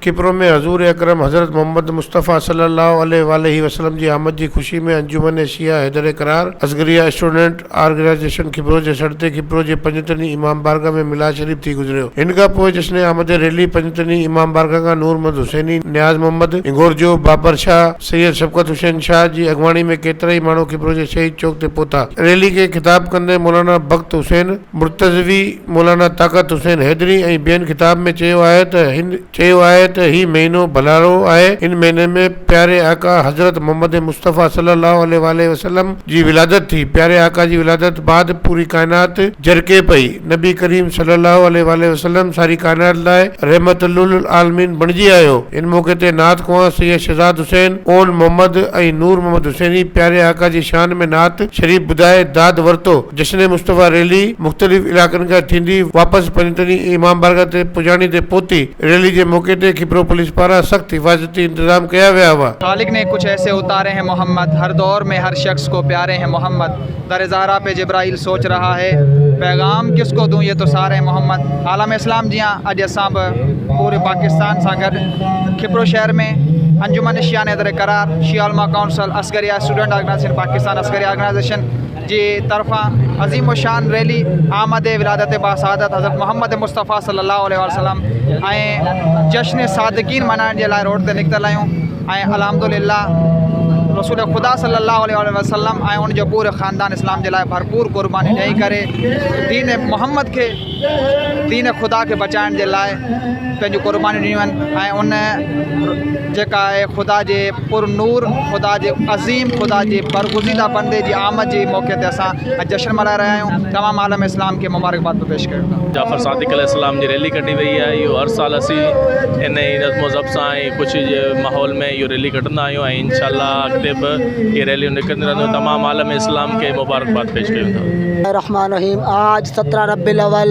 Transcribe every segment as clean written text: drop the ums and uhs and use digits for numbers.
किप्रो में हजूर अकरम हज़रत मोहम्मद मुस्तफ़ा सल्लल्लाहु अलैहि वसल्लम जी आमद जी खुशी में अंजुमन शिया हैदर करार असगरिया स्टूडेंट ऑर्गेनाइजेशन किप्रो जे सड़ते किप्रो जे पंजतनी इमाम बारगाह में मिलाद शरीफ थी गुजरियो। इनका पोइ जश्न आमद रैली पंजतनी इमाम बारगाह का नूर मोहम्मद हुसैनी, नियाज मोहम्मद इंगोरजो, बाबर शाह, सैयद शफकत हुसैन शाह जी अगवाणी में केतरा ही माण्हू किप्रो जे शहीद चौक ते पहुता। रैली के खिताब कंदे मौलाना बख्त हुसैन मुर्तजवी, मौलाना ताकत हुसैन हैदरी ऐं ॿियनि खिताब में चयो आहे त ही महीनो भलारो आहे। इन महीने में प्यारे आका हजरत मोहम्मद मुस्तफ़ा सल्लल्लाहु अलैहि वसल्लम जी विलादत थी। प्यारे आका जी विलादत बाद पूरी कायनात जरके पई। नबी करीम सल्लल्लाहु अलैहि वसल्लम सारी कायनात लाइ रहमतुल आलमीन बणिजी आयो। इन मौके ते नात कुआं सैयद शहजाद हुसैन, ओन मोहम्मद ऐं नूर मोहम्मद हुसैनी प्यारे आका जी शान में नात शरीफ ॿुधाए दाद वरतो। जश्न मुस्तफ़ा रैली मुख़्तलिफ़ इलाक़नि खां थींदी वापसि पंजतनी इमाम बारगाह ते पुजाणी ते पहुती। रैली जे मौके ते किप्रो पुलिस पारां सख्त हिफाजती इंतजाम कया विया हुआ। खालिक ने कुछ ऐसे उतारे हैं मोहम्मद, हर दौर में हर शख्स को प्यारे हैं मोहम्मद। दर ज़हरा पे जिब्राइल सोच रहा है, पैगाम किसको दूँ ये तो सारे मोहम्मद। आलम इस्लाम जी अॼु असां पूरे पाकिस्तान सां गॾु किप्रो शहर में अंजुमन शिया Haider Karrar, Shia Ulema council, Asgharia student organization Pakistan, Asgharia organization जी तरफ़ां अज़ीम व शान रैली आमद विलादत बासादत हज़रत मोहम्मद मुस्तफ़ा सल्लल्लाहु अलैहि वसल्लम ऐं जश्न सादिकीन मनाइण जे लाइ रोड ते निकितल आहियूं। ऐं अल्हम्दुलिल्लाह रसूल खुदा सल्लल्लाहु अलैहि वसल्लम ऐं उन जो पूरे ख़ानदान इस्लाम जे लाइ भरपूर क़ुर्बानी ॾेई करे दीन मोहम्मद खे, दीन ख़ुदा खे बचाइण जे लाइ पंहिंजूं क़ुर्बानी ॾिनियूं आहिनि। ऐं उन जेका आहे ख़ुदा जे पुरनूर, ख़ुदा जे अज़ीम, ख़ुदा जे बरगुज़ीदा बंदे जी आमद जे मौक़े ते असां जश्न मल्हाए रहिया आहियूं। तमामु आलम इस्लाम खे मुबारकबाद पेश कयूं था। जाफ़र सादिक अलैहिस्सलाम जी रैली कढी वई आहे। इहो हर साल असीं इन ई नज़्मो ज़ब्त सां ऐं ख़ुशी जे माहौल में इहो रैली कढंदा आहियूं ऐं इंशाअल्लाह अॻिते बि इहे रैलियूं निकिरंदियूं रहंदियूं। तमामु आलम इस्लाम खे मुबारकबाद पेश कयूं था। रहमान रहीम। आज 17 रबीउल अव्वल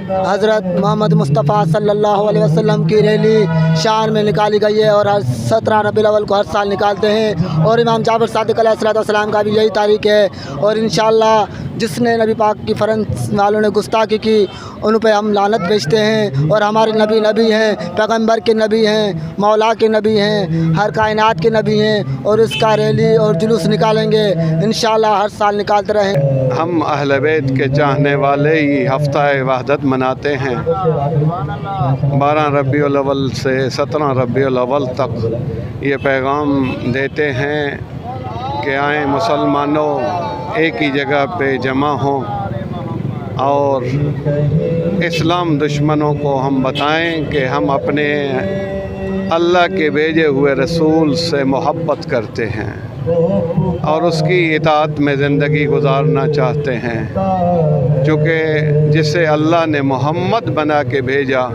हज़रत मोहम्मद मुस्तफ़ा सल्लल्लाहु अलैहि वसल्लम की रैली शान में निकाली गई है और 17 रबीउल अव्वल को हर साल निकालते हैं और इमाम जाफ़र सादिक अलैहिस्सलाम का भी यही तारीख़ है। और इंशाअल्लाह जिसने नबी पाक की फ़रज़ वालों ने गुस्ताखी की उन पर हम लानत भेजते हैं। और हमारे नबी हैं, पैगम्बर के नबी हैं, मौला के नबी हैं, हर कायनात के नबी हैं। और इसका रैली और जुलूस निकालेंगे इंशाअल्लाह, हर साल निकालते रहें। हम अहले बैत के चाहने वाले ही हफ्ता वहदत मनाते हैं। 12 रबीउल अव्वल से 17 रबीउल अव्वल तक ये पैगाम देते हैं कि आए मुसलमानों, एक ही जगह पे जमा हों और इस्लाम दुश्मनों को हम बताएं कि हम अपने अल्लाह के भेजे हुए रसूल से मोहब्बत करते हैं और उसकी इताअत में ज़िंदगी गुजारना चाहते हैं। चूँकि जिसे अल्लाह ने मोहम्मद बना के भेजा,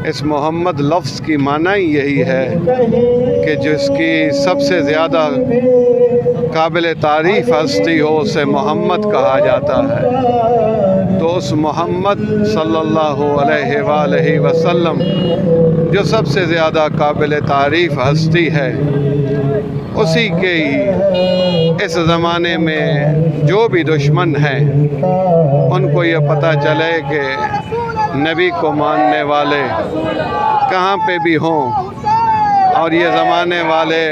इस मोहम्मद लफ्ज़ की माना ही यही है कि जिसकी सबसे ज़्यादा काबिल तारीफ़ हस्ती हो उसे मोहम्मद कहा जाता है। तो उस मोहम्मद सल्लल्लाहु अलैहि वसल्लम जो सबसे ज़्यादा काबिल तारीफ़ हस्ती है, उसी के ही इस ज़माने में जो भी दुश्मन हैं उनको ये पता चले कि नबी को मानने वाले कहाँ पे भी हों और ये ज़माने वाले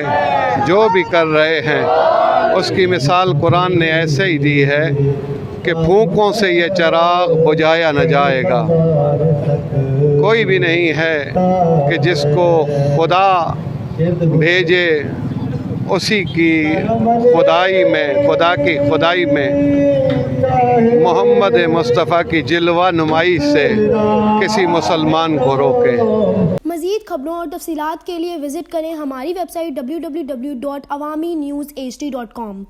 जो भी कर रहे हैं उसकी मिसाल कुरान ने ऐसे ही दी है कि फूंकों से ये चिराग बुझाया न जाएगा। कोई भी नहीं है कि जिसको खुदा भेजे उसी की खुदाई में, खुदा की खुदाई में मोहम्मद मुस्तफ़ा की जिलवा नुमाई से किसी मुसलमान को रोके। मज़ीद खबरों और तफसीलात के लिए विज़िट करें हमारी वेबसाइट www.awamiNewsHD.com।